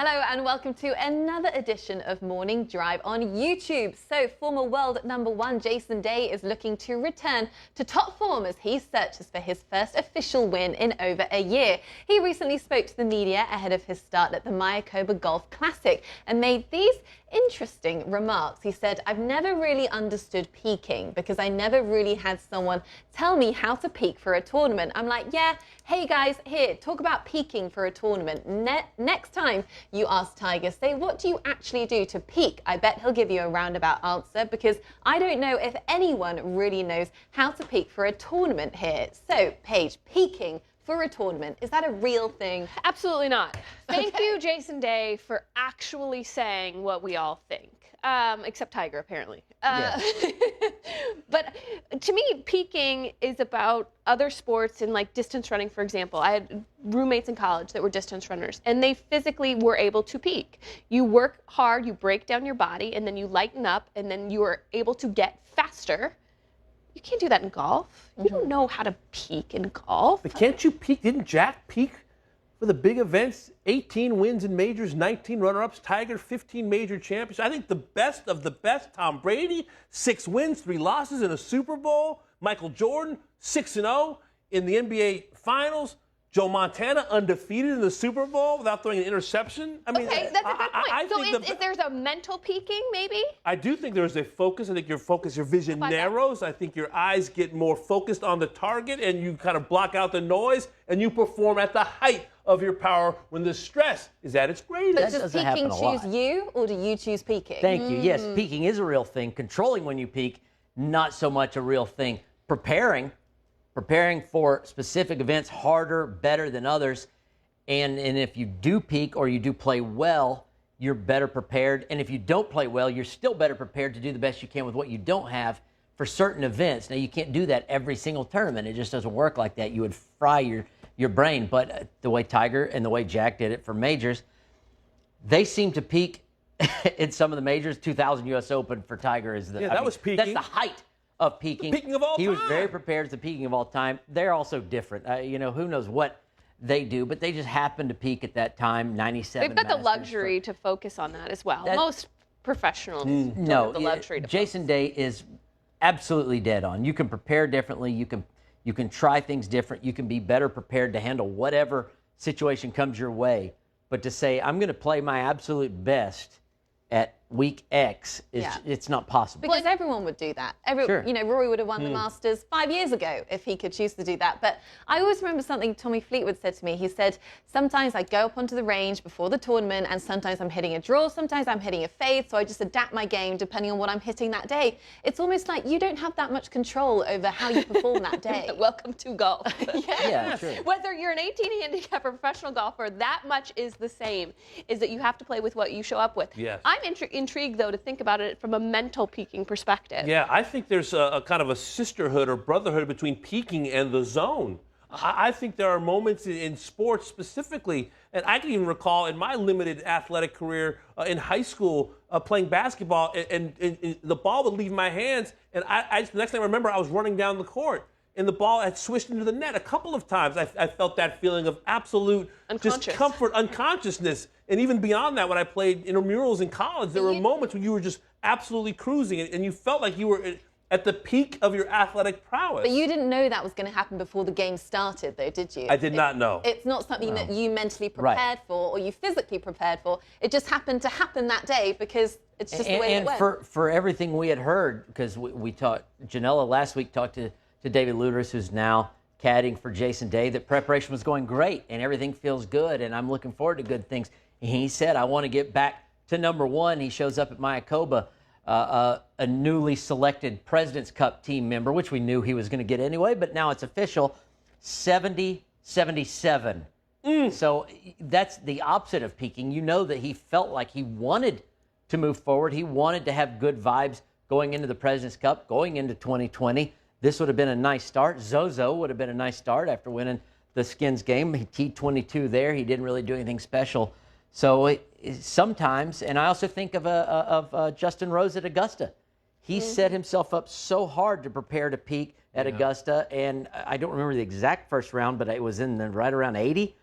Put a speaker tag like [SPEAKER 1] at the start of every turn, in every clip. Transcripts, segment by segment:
[SPEAKER 1] Hello and welcome to another edition of Morning Drive on YouTube. So former world #1 Jason Day is looking to return to top form as he searches for his first official win in over a year. He recently spoke to the media ahead of his start at the Mayakoba Golf Classic and made these interesting remarks. He said, "I've never really understood peaking because I never really had someone tell me how to peak for a tournament. I'm like, yeah, hey guys, here, talk about peaking for a tournament. Next time you ask Tiger, say, what do you actually do to peak? I bet he'll give you a roundabout answer because I don't know if anyone really knows how to peak for a tournament here." So, Paige, peaking for a tournament, is that a real thing?
[SPEAKER 2] Absolutely not. Thank you, Jason Day, for actually saying what we all think. Except Tiger, apparently. But to me, peaking is about other sports and like distance running, for example. I had roommates in college that were distance runners, and they physically were able to peak. You work hard, you break down your body, and then you lighten up, and then you are able to get faster. You can't do that in golf. You don't know how to peak in golf.
[SPEAKER 3] But can't you peak? Didn't Jack peak for the big events? 18 wins in majors, 19 runner-ups, Tiger, 15 major championships. I think the best of the best, Tom Brady, 6 wins, 3 losses in a Super Bowl. Michael Jordan, 6-0 in the NBA Finals. Joe Montana, undefeated in the Super Bowl without throwing an interception. I mean,
[SPEAKER 2] okay, that's a good point. So is there's a mental peaking, maybe?
[SPEAKER 3] I do think there's a focus. I think your vision narrows. I think your eyes get more focused on the target, and you kind of block out the noise, and you perform at the height of your power when the stress is at its greatest.
[SPEAKER 1] Does peaking choose you, or do you choose peaking?
[SPEAKER 4] Thank you. Yes, peaking is a real thing. Controlling when you peak, not so much a real thing. Preparing for specific events harder, better than others. And if you do peak or you do play well, you're better prepared. And if you don't play well, you're still better prepared to do the best you can with what you don't have for certain events. Now, you can't do that every single tournament. It just doesn't work like that. You would fry your brain. But the way Tiger and the way Jack did it for majors, they seem to peak in some of the majors. 2000 U.S. Open for Tiger is
[SPEAKER 3] that was peaking.
[SPEAKER 4] That's the height of peaking.
[SPEAKER 3] The peaking of all time.
[SPEAKER 4] He was very prepared. It's the peaking of all time. They're also different. Who knows what they do, but they just happen to peak at that time, 97.
[SPEAKER 2] They've got the luxury to focus on that as well. Most professionals don't have the luxury to
[SPEAKER 4] Jason Day is absolutely dead on. You can prepare differently. You can try things different. You can be better prepared to handle whatever situation comes your way. But to say, I'm going to play my absolute best at week X, it's not possible.
[SPEAKER 1] Because everyone would do that.
[SPEAKER 4] Sure.
[SPEAKER 1] Rory would have won the Masters 5 years ago if he could choose to do that. But I always remember something Tommy Fleetwood said to me. He said, sometimes I go up onto the range before the tournament and sometimes I'm hitting a draw, sometimes I'm hitting a fade, so I just adapt my game depending on what I'm hitting that day. It's almost like you don't have that much control over how you perform that day.
[SPEAKER 2] Welcome to golf.
[SPEAKER 4] Yeah, true.
[SPEAKER 2] Whether you're an 18 handicap or professional golfer, that much is the same, is that you have to play with what you show up with.
[SPEAKER 3] Yes.
[SPEAKER 2] I'm intrigued, though, to think about it from a mental peaking perspective.
[SPEAKER 3] Yeah, I think there's a kind of a sisterhood or brotherhood between peaking and the zone. I think there are moments in sports specifically, and I can even recall in my limited athletic career in high school playing basketball, and the ball would leave my hands, and the next thing I remember, I was running down the court, and the ball had swished into the net a couple of times. I felt that feeling of absolute discomfort, unconsciousness. And even beyond that, when I played intramurals in college, there were moments when you were just absolutely cruising, and you felt like you were at the peak of your athletic prowess.
[SPEAKER 1] But you didn't know that was going to happen before the game started, though, did you?
[SPEAKER 3] I did not know.
[SPEAKER 1] It's not something that you mentally prepared for or you physically prepared for. It just happened to happen that day because it's just the way it went.
[SPEAKER 4] And for everything we had heard, because we talked, Janella last week talked to David Lueders, who's now caddying for Jason Day, that preparation was going great and everything feels good and I'm looking forward to good things. And he said, I want to get back to /1. He shows up at Mayakoba, a newly selected President's Cup team member, which we knew he was going to get anyway, but now it's official, 70-77. So that's the opposite of peaking. You know that he felt like he wanted to move forward. He wanted to have good vibes going into the President's Cup, going into 2020. This would have been a nice start. Zozo would have been a nice start after winning the Skins game. He T22 there. He didn't really do anything special. So sometimes, and I also think of Justin Rose at Augusta. He set himself up so hard to prepare to peak at Augusta, and I don't remember the exact first round, but it was in the right around 80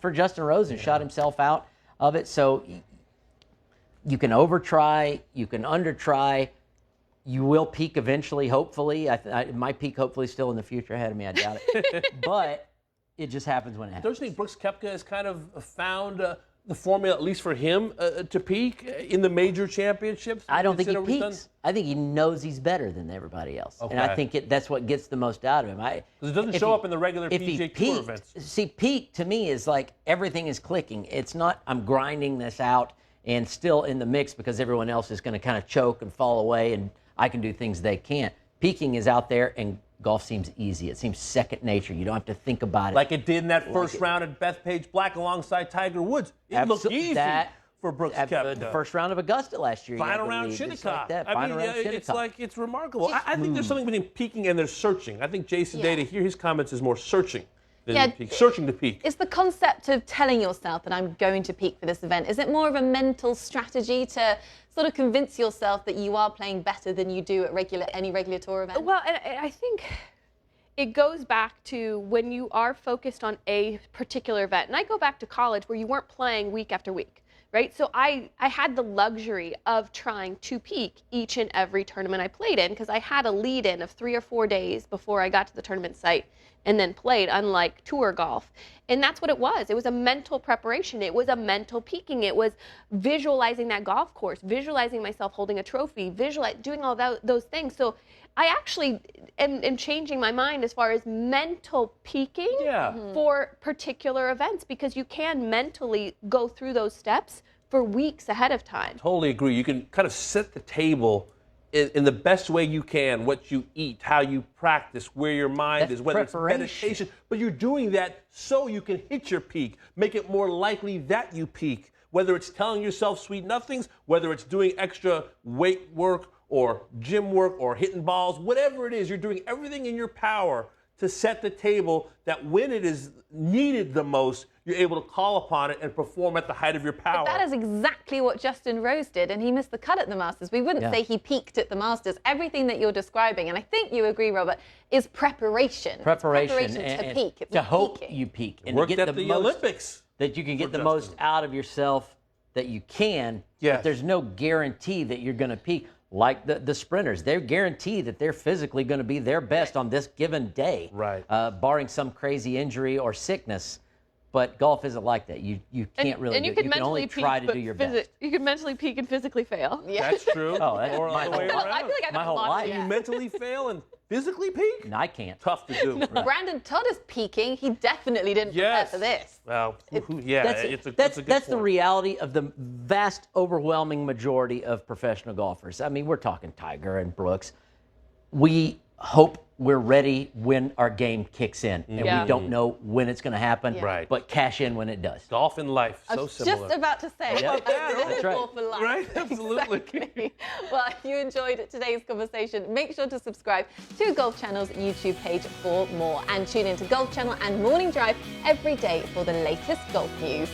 [SPEAKER 4] for Justin Rose and shot himself out. of it. So you can over-try, you can under-try. You will peak eventually, hopefully. My peak hopefully still in the future ahead of me. I doubt it. But it just happens when it happens.
[SPEAKER 3] Don't you think Brooks Koepka has kind of found the formula, at least for him, to peak in the major championships?
[SPEAKER 4] I don't think he peaks. I think he knows he's better than everybody else.
[SPEAKER 3] Okay.
[SPEAKER 4] And I think that's what gets the most out of him.
[SPEAKER 3] Because it doesn't show up in the regular PGA Tour events.
[SPEAKER 4] See, peak to me is like everything is clicking. It's not I'm grinding this out and still in the mix because everyone else is going to kind of choke and fall away and I can do things they can't. Peaking is out there and golf seems easy. It seems second nature. You don't have to think about it.
[SPEAKER 3] Like it did in that first round at Bethpage Black alongside Tiger Woods. It looked easy for Brooks Koepka.
[SPEAKER 4] The first round of Augusta last year.
[SPEAKER 3] Final round Shinnecock. It's remarkable. I think there's something between peaking and there's searching. I think Jason Day, to hear his comments, is more searching than peak. Searching to peak.
[SPEAKER 1] Is the concept of telling yourself that I'm going to peak for this event, is it more of a mental strategy to sort of convince yourself that you are playing better than you do at any regular tour event?
[SPEAKER 2] Well, and I think it goes back to when you are focused on a particular event. And I go back to college where you weren't playing week after week, right? So I had the luxury of trying to peak each and every tournament I played in because I had a lead-in of 3 or 4 days before I got to the tournament site and then played, unlike tour golf. And that's what it was. It was a mental preparation. It was a mental peaking. It was visualizing that golf course, visualizing myself holding a trophy, doing all those things. So I actually am changing my mind as far as mental peaking for particular events because you can mentally go through those steps for weeks ahead of time.
[SPEAKER 3] Totally agree. You can kind of set the table in the best way you can, what you eat, how you practice, where your mind is, whether it's meditation. But you're doing that so you can hit your peak, make it more likely that you peak, whether it's telling yourself sweet nothings, whether it's doing extra weight work or gym work or hitting balls, whatever it is, you're doing everything in your power to set the table that when it is needed the most, you're able to call upon it and perform at the height of your power.
[SPEAKER 1] But that is exactly what Justin Rose did, and he missed the cut at the Masters. We wouldn't say he peaked at the Masters. Everything that you're describing, and I think you agree, Robert, is preparation.
[SPEAKER 4] Preparation
[SPEAKER 1] to peak. It's
[SPEAKER 4] to hope
[SPEAKER 1] peaking.
[SPEAKER 4] you peak.
[SPEAKER 3] And worked at the Olympics.
[SPEAKER 4] That you can get the most out of yourself that you can.
[SPEAKER 3] Yes.
[SPEAKER 4] But there's no guarantee that you're going to peak. Like the sprinters, they're guaranteed that they're physically going to be their best on this given day, barring some crazy injury or sickness. But golf isn't like that. You can't really do it. You can only try to do your best.
[SPEAKER 2] You can mentally peak and physically fail.
[SPEAKER 1] Yeah.
[SPEAKER 3] That's true.
[SPEAKER 4] Oh, that's
[SPEAKER 3] or
[SPEAKER 4] my
[SPEAKER 3] the way
[SPEAKER 4] whole
[SPEAKER 3] around.
[SPEAKER 2] I feel like
[SPEAKER 4] my whole life.
[SPEAKER 3] You mentally fail and physically peak?
[SPEAKER 4] No, I can't.
[SPEAKER 3] Tough to do.
[SPEAKER 1] No. Brandon Todd is peaking. He definitely didn't prepare for this.
[SPEAKER 3] Well, it's a good
[SPEAKER 4] That's
[SPEAKER 3] point.
[SPEAKER 4] the reality of the vast, overwhelming majority of professional golfers. I mean, we're talking Tiger and Brooks. We hope we're ready when our game kicks in, and we don't know when it's going to happen.
[SPEAKER 3] Right.
[SPEAKER 4] But cash in when it does.
[SPEAKER 3] Golf and life,
[SPEAKER 1] I
[SPEAKER 3] so
[SPEAKER 1] was
[SPEAKER 3] similar.
[SPEAKER 1] just about to say,
[SPEAKER 4] That's right.
[SPEAKER 1] for life.
[SPEAKER 3] Right, absolutely.
[SPEAKER 1] Exactly. Well, if you enjoyed today's conversation, make sure to subscribe to Golf Channel's YouTube page for more, and tune into Golf Channel and Morning Drive every day for the latest golf news.